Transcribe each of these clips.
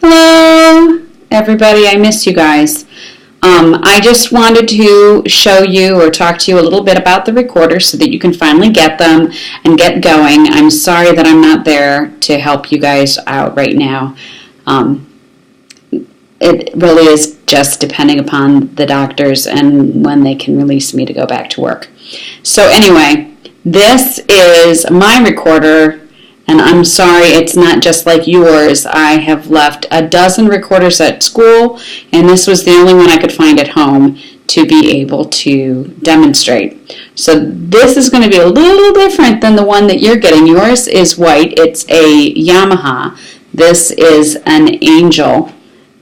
Hello, everybody. I missed you guys. I just wanted to show you or talk to you a little bit about the recorders so that you can finally get them and get going. I'm sorry that I'm not there to help you guys out right now. It really is just depending upon the doctors and when they can release me to go back to work. So anyway, this is my recorder. And I'm sorry, it's not just like yours. I have left a dozen recorders at school, and this was the only one I could find at home to be able to demonstrate. So this is going to be a little different than the one that you're getting. Yours is white. It's a Yamaha. This is an Angel.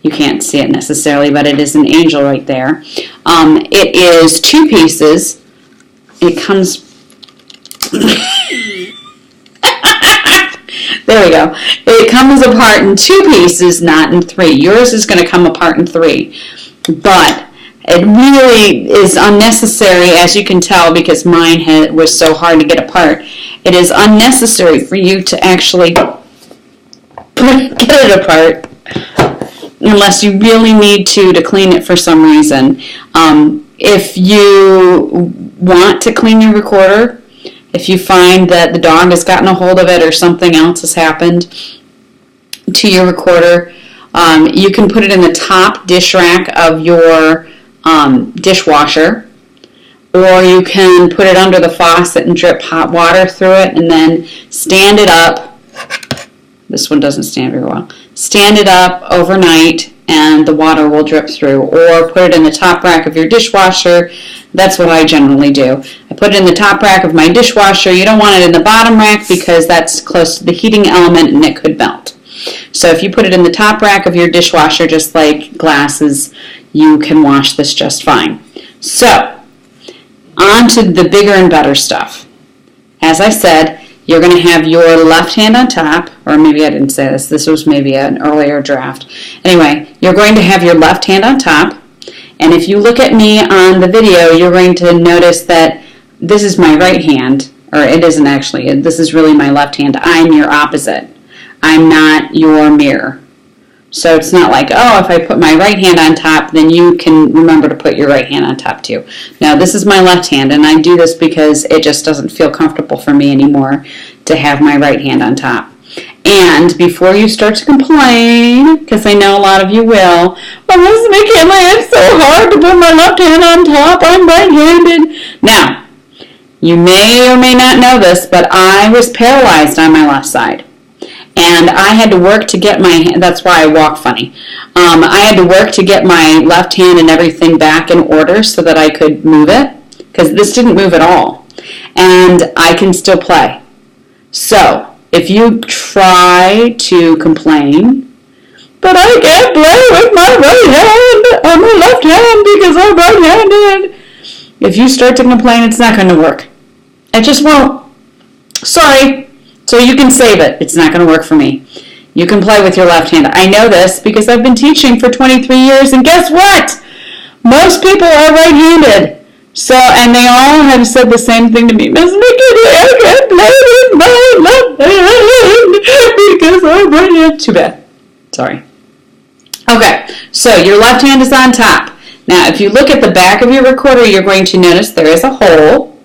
You can't see it necessarily, but it is an Angel right there. It is 2 pieces. It comes... There we go. It comes apart in 2 pieces, not in 3. Yours is going to come apart in 3. But it really is unnecessary, as you can tell, because mine was so hard to get apart. It is unnecessary for you to actually get it apart unless you really need to clean it for some reason. If you want to clean your recorder, if you find that the dog has gotten a hold of it or something else has happened to your recorder, you can put it in the top dish rack of your dishwasher, or you can put it under the faucet and drip hot water through it and then stand it up. This one doesn't stand very well. Stand it up overnight and the water will drip through, or put it in the top rack of your dishwasher. That's what I generally do. I put it in the top rack of my dishwasher. You don't want it in the bottom rack because that's close to the heating element and it could melt. So if you put it in the top rack of your dishwasher, just like glasses, you can wash this just fine. So, on to the bigger and better stuff. As I said, you're going to have your left hand on top, or maybe I didn't say this. This was maybe an earlier draft. Anyway, you're going to have your left hand on top. And if you look at me on the video, you're going to notice that this is my right hand, or it isn't actually. This is really my left hand. I'm your opposite. I'm not your mirror. So it's not like, oh, if I put my right hand on top, then you can remember to put your right hand on top too. No, this is my left hand, and I do this because it just doesn't feel comfortable for me anymore to have my right hand on top. And before you start to complain, because I know a lot of you will, well, Mrs. McKinley, it's so hard to put my left hand on top, I'm right-handed. Now, you may or may not know this, but I was paralyzed on my left side. And I had to work to get my hand, that's why I walk funny. I had to work to get my left hand and everything back in order so that I could move it, because this didn't move at all. And I can still play. So, if you try to complain, but I can't play with my right hand on my left hand because I'm right-handed. If you start to complain, it's not going to work. It just won't. Sorry. So you can save it. It's not going to work for me. You can play with your left hand. I know this because I've been teaching for 23 years, and guess what? Most people are right-handed. So, and they all have said the same thing to me. Miss McKinley, I can't play with my left hand because I'm right-handed. Too bad. Sorry. Okay, so your left hand is on top. Now, if you look at the back of your recorder, you're going to notice there is a hole.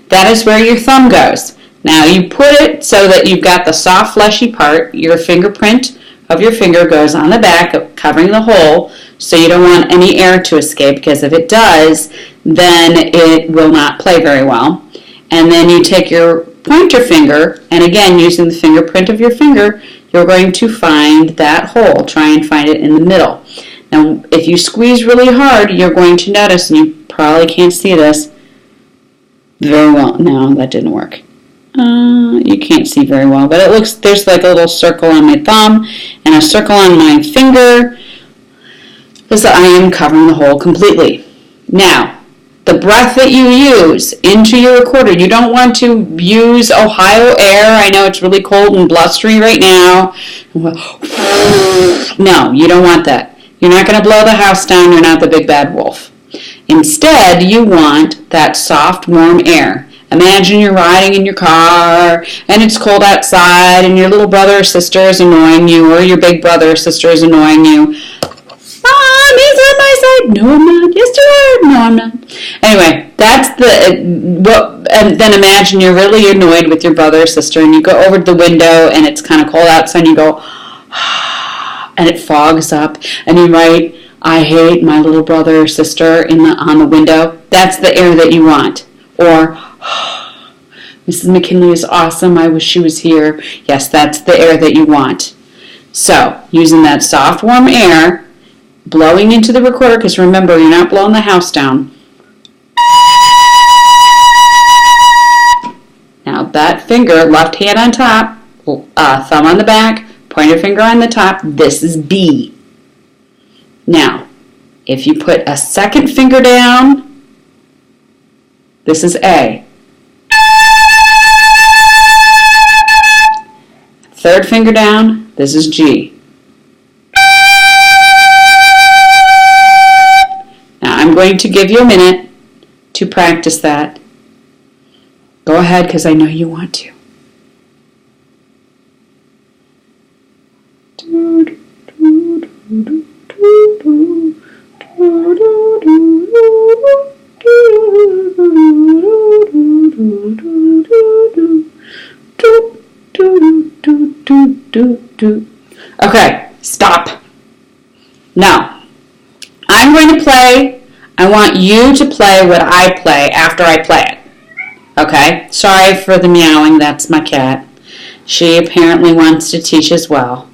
That is where your thumb goes. Now, you put it so that you've got the soft, fleshy part. Your fingerprint of your finger goes on the back, covering the hole, so you don't want any air to escape, because if it does, then it will not play very well. And then you take your pointer finger, and again, using the fingerprint of your finger, you're going to find that hole. Try and find it in the middle. Now, if you squeeze really hard, you're going to notice, and you probably can't see this very well. No, that didn't work. You can't see very well, but it looks, there's like a little circle on my thumb and a circle on my finger, because I am covering the hole completely. Now, the breath that you use into your recorder, you don't want to use Ohio air. I know it's really cold and blustery right now. No, you don't want that. You're not going to blow the house down. You're not the big bad wolf. Instead, you want that soft, warm air. Imagine you're riding in your car and it's cold outside and your little brother or sister is annoying you, or your big brother or sister is annoying you. Mom, he's on my side. No, I'm not. Yes, you are. No, I'm not. Anyway, that's and then imagine you're really annoyed with your brother or sister and you go over to the window and it's kind of cold outside and you go, and it fogs up and you write, I hate my little brother or sister on the window. That's the air that you want. Or, Mrs. McKinley is awesome. I wish she was here. Yes, that's the air that you want. So, using that soft, warm air, blowing into the recorder, because remember, you're not blowing the house down. Now, that finger, left hand on top, thumb on the back, pointer finger on the top, this is B. Now, if you put a second finger down, this is A. Third finger down, this is G. Now, I'm going to give you a minute to practice that. Go ahead, because I know you want to. Okay, stop. Now, I'm going to play. I want you to play what I play after I play it. Okay? Sorry for the meowing. That's my cat. She apparently wants to teach as well.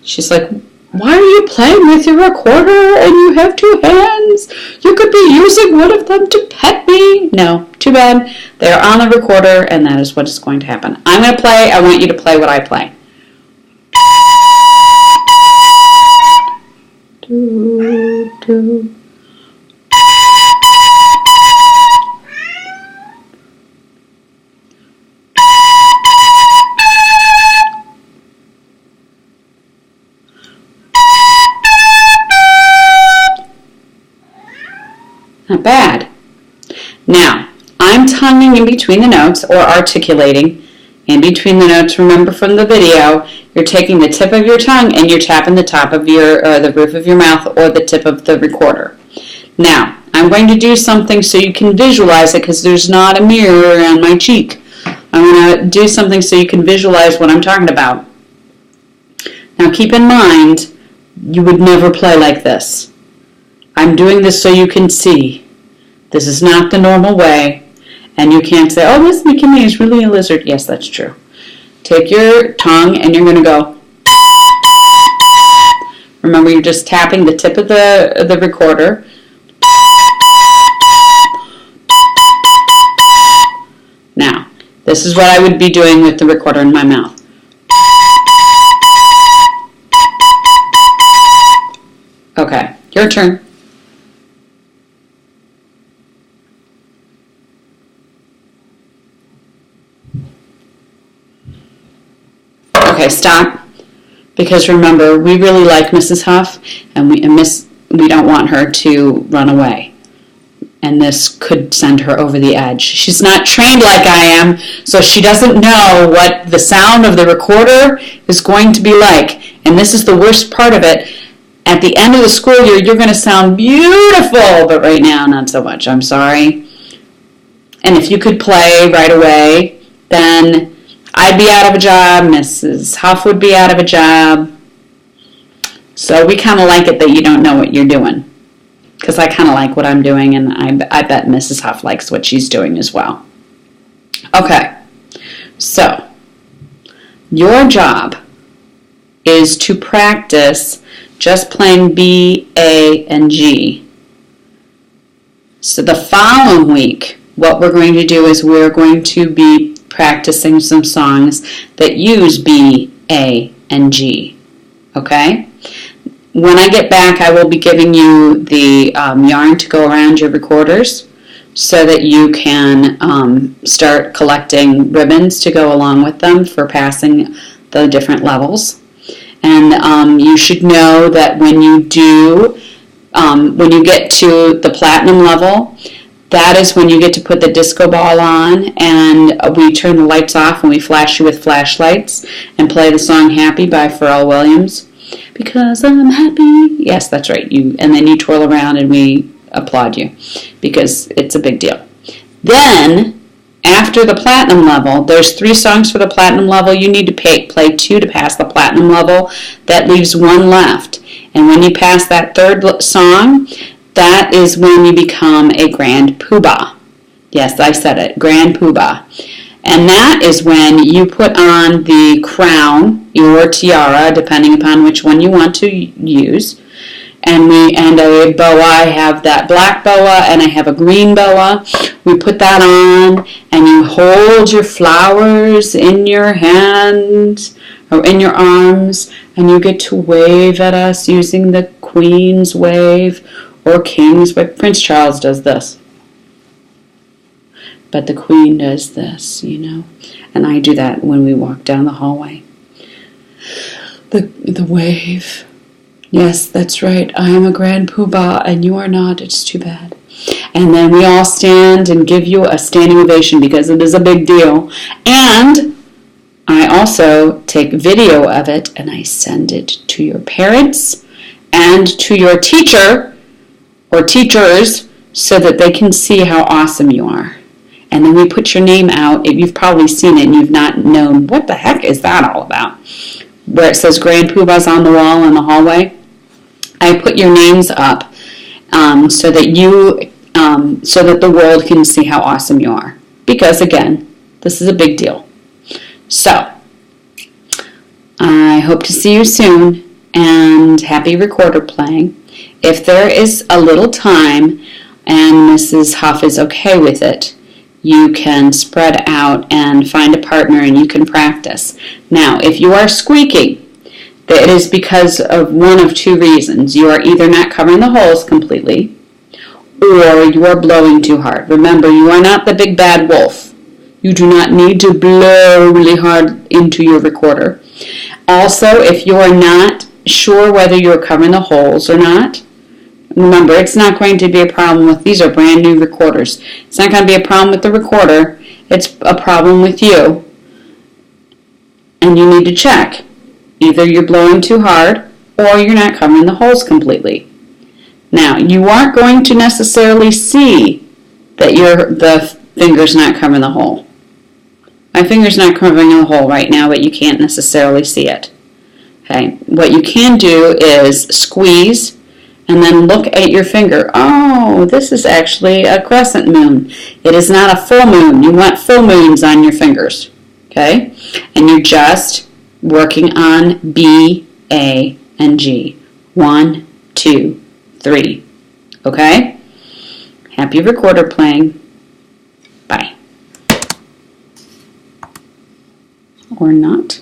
She's like, why are you playing with your recorder and you have two hands? You could be using one of them to pet me. No, too bad. They're on the recorder and that is what is going to happen. I'm going to play. I want you to play what I play. Do, do. Not bad. Now, I'm tonguing in between the notes or articulating in between the notes. Remember from the video, you're taking the tip of your tongue and you're tapping the top of the roof of your mouth or the tip of the recorder. Now, I'm going to do something so you can visualize it because there's not a mirror on my cheek. I'm going to do something so you can visualize what I'm talking about. Now, keep in mind, you would never play like this. I'm doing this so you can see. This is not the normal way. And you can't say, oh, Miss McKinley is really a lizard. Yes, that's true. Take your tongue and you're going to go. Remember, you're just tapping the tip of the recorder. Now, this is what I would be doing with the recorder in my mouth. Okay, your turn. Okay, stop. Because remember, we really like Mrs. Huff, and we don't want her to run away. And this could send her over the edge. She's not trained like I am, so she doesn't know what the sound of the recorder is going to be like. And this is the worst part of it. At the end of the school year, you're going to sound beautiful, but right now, not so much. I'm sorry. And if you could play right away, then I'd be out of a job. Mrs. Huff would be out of a job. So we kind of like it that you don't know what you're doing. Because I kind of like what I'm doing, and I bet Mrs. Huff likes what she's doing as well. Okay. So, your job is to practice just playing B, A, and G. So the following week, what we're going to do is we're going to be practicing some songs that use B, A, and G. Okay? When I get back, I will be giving you the yarn to go around your recorders so that you can start collecting ribbons to go along with them for passing the different levels. And you should know that when you get to the platinum level, That is when you get to put the disco ball on, and we turn the lights off and we flash you with flashlights and play the song Happy by Pharrell Williams. Because I'm happy. Yes, that's right. And then you twirl around and we applaud you because it's a big deal. Then, after the platinum level, there's 3 songs for the platinum level. You need to play 2 to pass the platinum level. That leaves 1 left. And when you pass that 3rd song, that is when you become a Grand Poobah. Yes, I said it, Grand Poobah. And that is when you put on the crown, your tiara, depending upon which one you want to use. And a boa. I have that black boa and I have a green boa. We put that on and you hold your flowers in your hands or in your arms, and you get to wave at us using the Queen's wave or King's wave. Prince Charles does this. But the Queen does this, And I do that when we walk down the hallway. The wave. Yes, that's right. I am a Grand Poobah and you are not. It's too bad. And then we all stand and give you a standing ovation because it is a big deal. And I also take video of it and I send it to your parents and to your teacher or teachers so that they can see how awesome you are. And then we put your name out. You've probably seen it and you've not known what the heck is that all about. Where it says Grand Poobah's on the wall in the hallway. I put your names up so that the world can see how awesome you are. Because again, this is a big deal. So, I hope to see you soon, and happy recorder playing. If there is a little time and Mrs. Huff is okay with it, you can spread out and find a partner and you can practice. Now, if you are squeaking, it is because of one of 2 reasons. You are either not covering the holes completely, or you are blowing too hard. Remember, you are not the big bad wolf. You do not need to blow really hard into your recorder. Also, if you are not sure whether you are covering the holes or not, remember, it's not going to be a problem with, these are brand new recorders. It's not going to be a problem with the recorder. It's a problem with you. And you need to check. Either you're blowing too hard or you're not covering the holes completely. Now, you aren't going to necessarily see that the finger's not covering the hole. My finger's not covering the hole right now, but you can't necessarily see it. Okay, what you can do is squeeze and then look at your finger. Oh, this is actually a crescent moon. It is not a full moon. You want full moons on your fingers. Okay, and you're just working on B, A, and G. 1, 2, 3. Okay? Happy recorder playing. Bye. Or not.